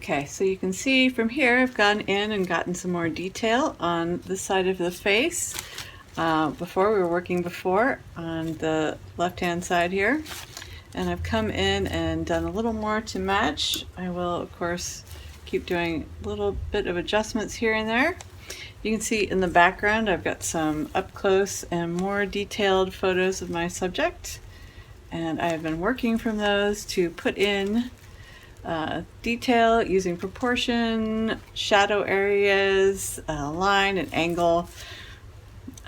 Okay, so you can see from here I've gone in and gotten some more detail on the side of the face. Before we were working on the left-hand side here, and I've come in and done a little more to match. I will, of course, keep doing a little bit of adjustments here and there. You can see in the background I've got some up close and more detailed photos of my subject, and I've been working from those to put in detail using proportion, shadow areas, line and angle.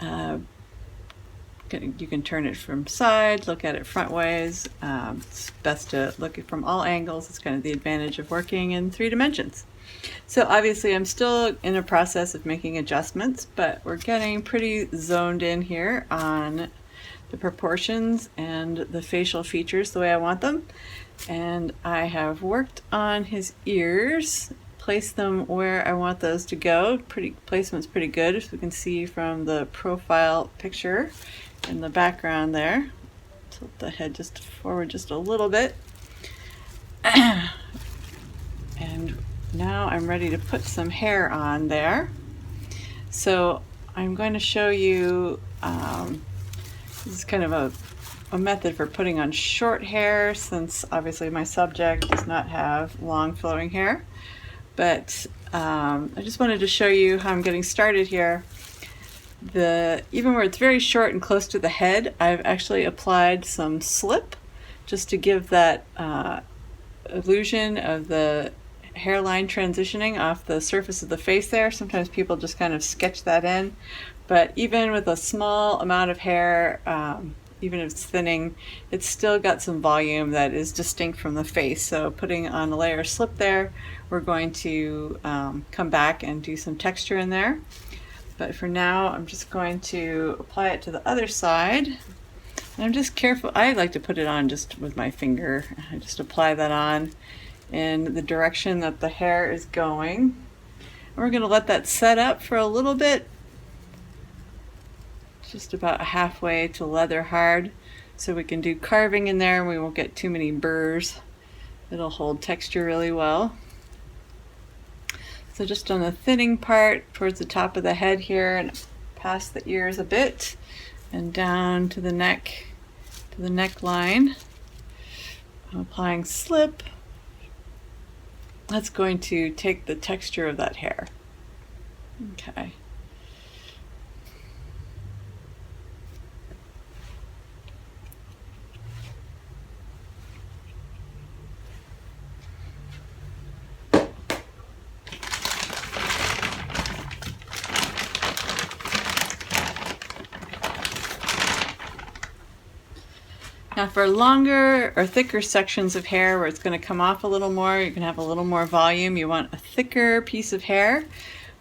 You can turn it from side, look at it front ways. It's best to look at it from all angles. It's kind of the advantage of working in 3 dimensions. So obviously I'm still in a process of making adjustments, but we're getting pretty zoned in here on the proportions and the facial features the way I want them. And I have worked on his ears, placed them where I want those to go. Placement's pretty good, as we can see from the profile picture in the background there. Tilt the head just forward just a little bit. And now I'm ready to put some hair on there. So I'm going to show you, this is kind of a method for putting on short hair, since obviously my subject does not have long flowing hair. But I just wanted to show you how I'm getting started here. Even where it's very short and close to the head, I've actually applied some slip just to give that illusion of the hairline transitioning off the surface of the face there. Sometimes people just kind of sketch that in, but even with a small amount of hair, even if it's thinning, it's still got some volume that is distinct from the face. So putting on a layer of slip there, we're going to come back and do some texture in there. But for now, I'm just going to apply it to the other side. And I'm just careful. I like to put it on just with my finger. I just apply that on in the direction that the hair is going. And we're going to let that set up for a little bit, just about halfway to leather hard, so we can do carving in there and we won't get too many burrs. It'll hold texture really well. So just on the thinning part towards the top of the head here and past the ears a bit and down to the neck, to the neckline. I'm applying slip. That's going to take the texture of that hair. Okay. Now for longer or thicker sections of hair where it's going to come off a little more, you can have a little more volume, you want a thicker piece of hair,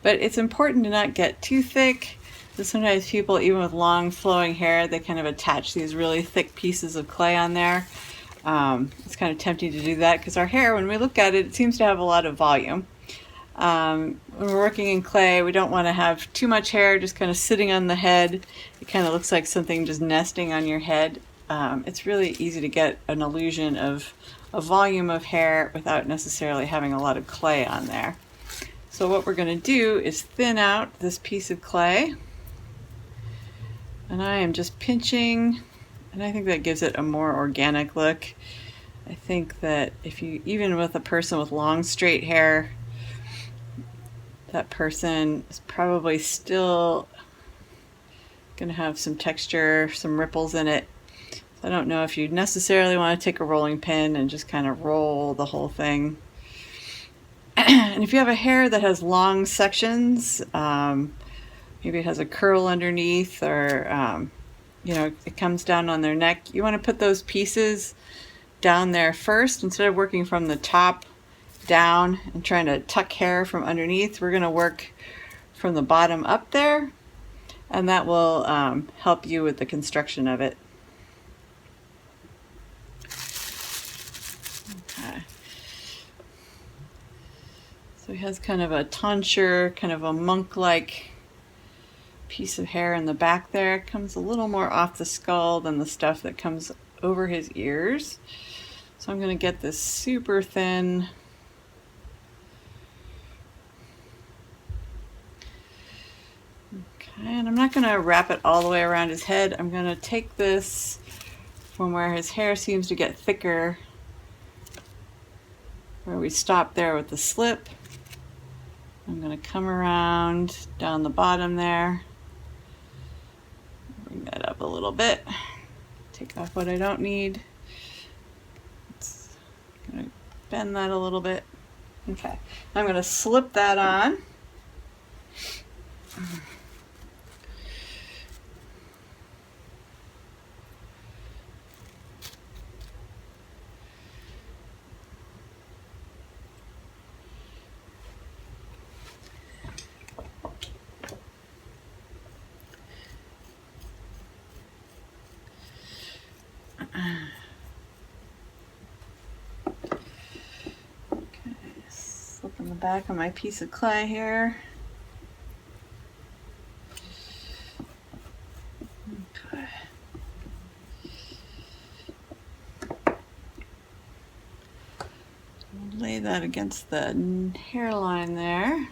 but it's important to not get too thick. So sometimes people, even with long flowing hair, they kind of attach these really thick pieces of clay on there. It's kind of tempting to do that because our hair, when we look at it, it seems to have a lot of volume. When we're working in clay, we don't want to have too much hair just kind of sitting on the head. It kind of looks like something just nesting on your head. It's really easy to get an illusion of a volume of hair without necessarily having a lot of clay on there. So what we're going to do is thin out this piece of clay, and I am just pinching, and I think that gives it a more organic look. I think that if you, even with a person with long straight hair, that person is probably still going to have some texture, some ripples in it. I don't know if you necessarily want to take a rolling pin and just kind of roll the whole thing. And if you have a hair that has long sections, maybe it has a curl underneath, or it comes down on their neck, you want to put those pieces down there first. Instead of working from the top down and trying to tuck hair from underneath, we're going to work from the bottom up there, and that will help you with the construction of it. So he has kind of a tonsure, kind of a monk-like piece of hair in the back there. It comes a little more off the skull than the stuff that comes over his ears. So I'm going to get this super thin And I'm not going to wrap it all the way around his head. I'm going to take this from where his hair seems to get thicker, where we stopped there with the slip. I'm going to come around down the bottom there, bring that up a little bit, take off what I don't need. I'm going to bend that a little bit. Okay, I'm going to slip that on. Okay, slipping the back of my piece of clay here. Okay. Lay that against the hairline there.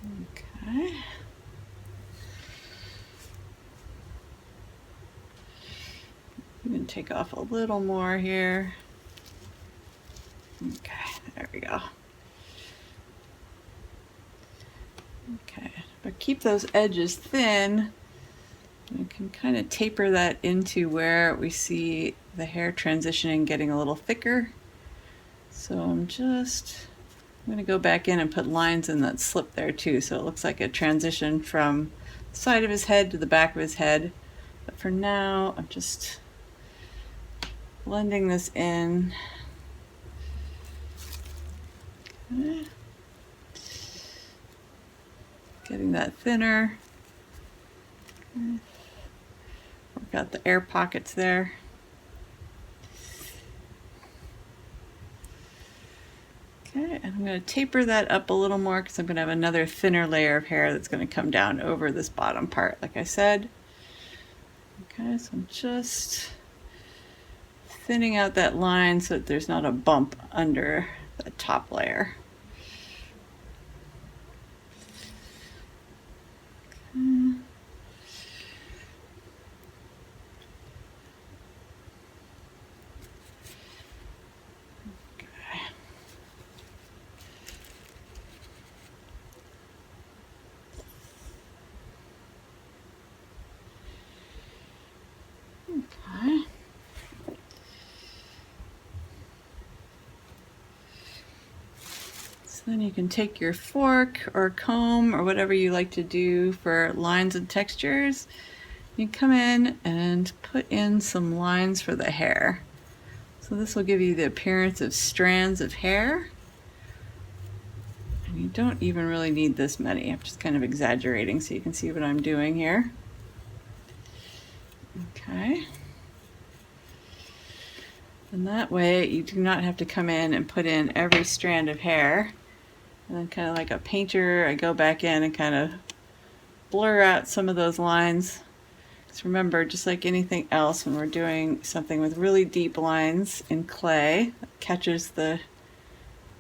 Okay. I'm going to take off a little more here. Okay, there we go. Okay, but keep those edges thin. You can kind of taper that into where we see the hair transitioning, getting a little thicker. So I'm going to go back in and put lines in that slip there too, so it looks like a transition from the side of his head to the back of his head. But for now, I'm just blending this in. Okay. Getting that thinner. Okay. Work out the air pockets there. Okay, and I'm going to taper that up a little more because I'm going to have another thinner layer of hair that's going to come down over this bottom part, like I said. Okay, so I'm just thinning out that line so that there's not a bump under the top layer. Okay. Okay. So then you can take your fork or comb or whatever you like to do for lines and textures. You come in and put in some lines for the hair. So this will give you the appearance of strands of hair. And you don't even really need this many. I'm just kind of exaggerating so you can see what I'm doing here. Okay. And that way you do not have to come in and put in every strand of hair. And then kind of like a painter, I go back in and kind of blur out some of those lines. Because remember, just like anything else, when we're doing something with really deep lines in clay, it catches the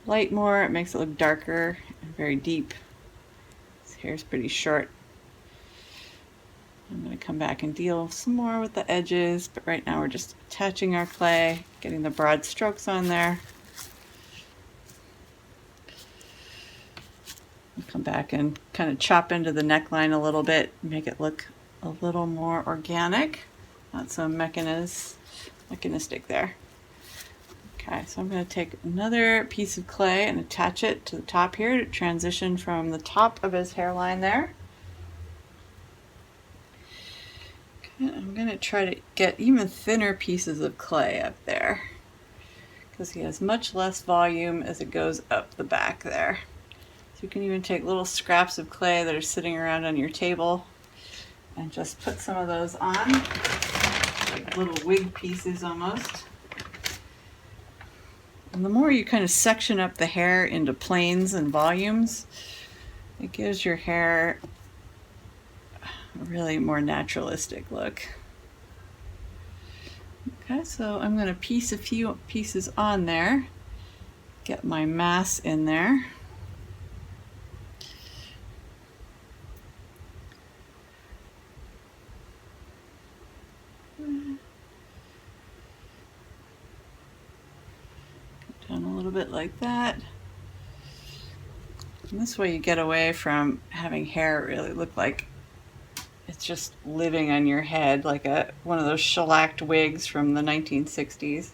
light more, it makes it look darker and very deep. This hair's pretty short. I'm going to come back and deal some more with the edges, but right now we're just attaching our clay, getting the broad strokes on there. I'll come back and kind of chop into the neckline a little bit, make it look a little more organic, not so mechanistic there. Okay, so I'm going to take another piece of clay and attach it to the top here to transition from the top of his hairline there. I'm going to try to get even thinner pieces of clay up there because he has much less volume as it goes up the back there. So you can even take little scraps of clay that are sitting around on your table and just put some of those on, like little wig pieces almost. And the more you kind of section up the hair into planes and volumes, it gives your hair a really more naturalistic look. Okay, so I'm going to piece a few pieces on there, get my mass in there. little bit like that. And this way you get away from having hair really look like it's just living on your head, like one of those shellacked wigs from the 1960s.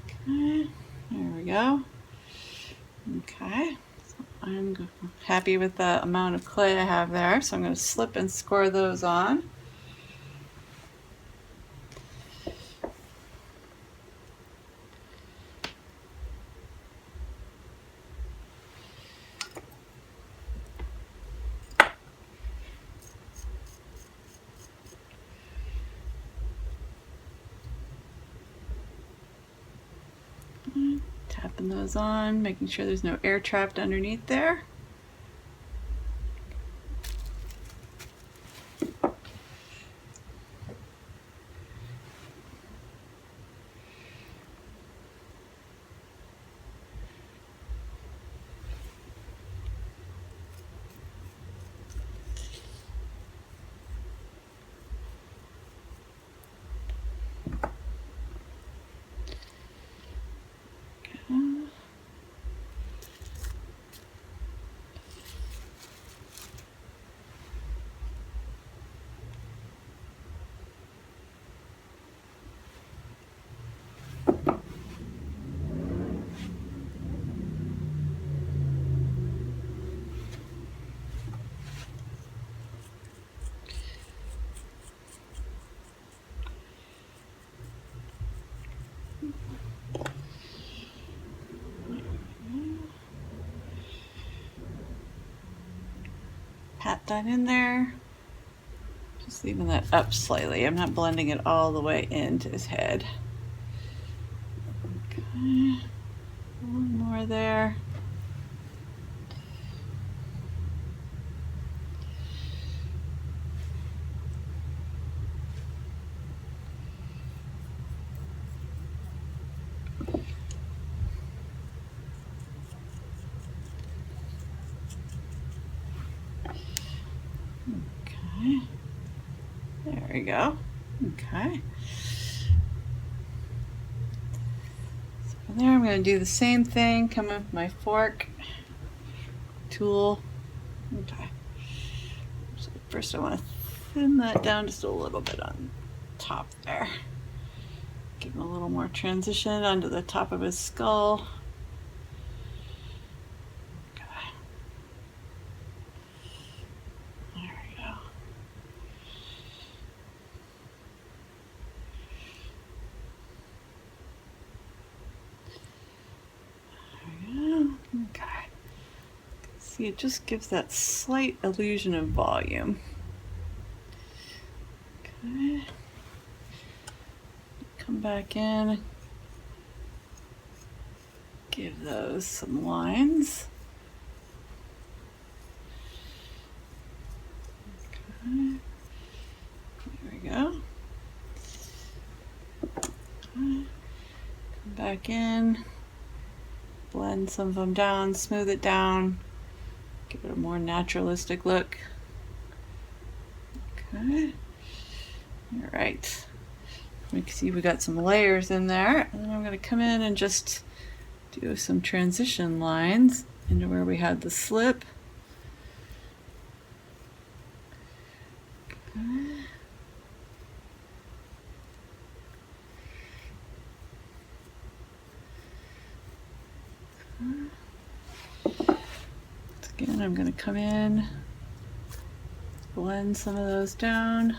Okay, there we go. Okay, so I'm happy with the amount of clay I have there, so I'm going to slip and score those on. Tapping those on, making sure there's no air trapped underneath there. Pat that in there. Just leaving that up slightly. I'm not blending it all the way into his head. Okay. A little more there. Okay. There we go. Okay. So from there I'm going to do the same thing. Come in with my fork, tool. Okay. So first I want to thin that down just a little bit on top there. Give him a little more transition onto the top of his skull. Okay. There we go. Okay. See, it just gives that slight illusion of volume. Okay. Come back in. Give those some lines. Okay. There we go. Okay. Come back in. Blend some of them down, smooth it down, give it a more naturalistic look. Okay. All right. You can see we got some layers in there, and then I'm going to come in and just do some transition lines into where we had the slip. Okay. Again, I'm going to come in, blend some of those down.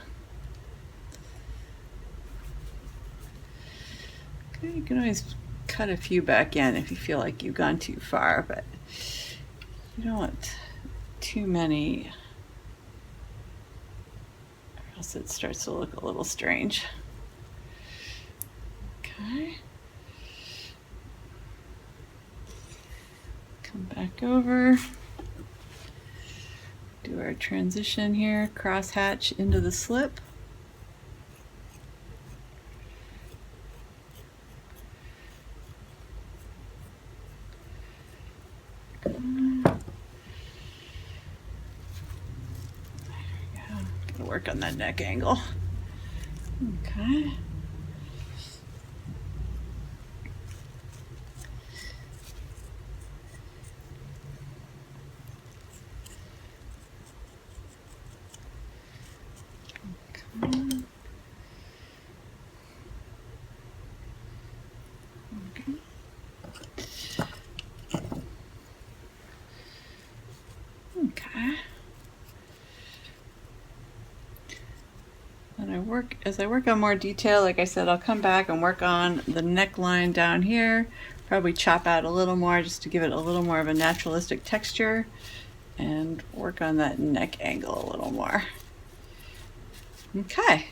Okay, you can always cut a few back in if you feel like you've gone too far, but you don't want too many, or else it starts to look a little strange. Okay. Come back over. Do our transition here, cross hatch into the slip. There we go. Gotta work on that neck angle. Okay. I work on more detail, like I said, I'll come back and work on the neckline down here. Probably chop out a little more just to give it a little more of a naturalistic texture, and work on that neck angle a little more. Okay,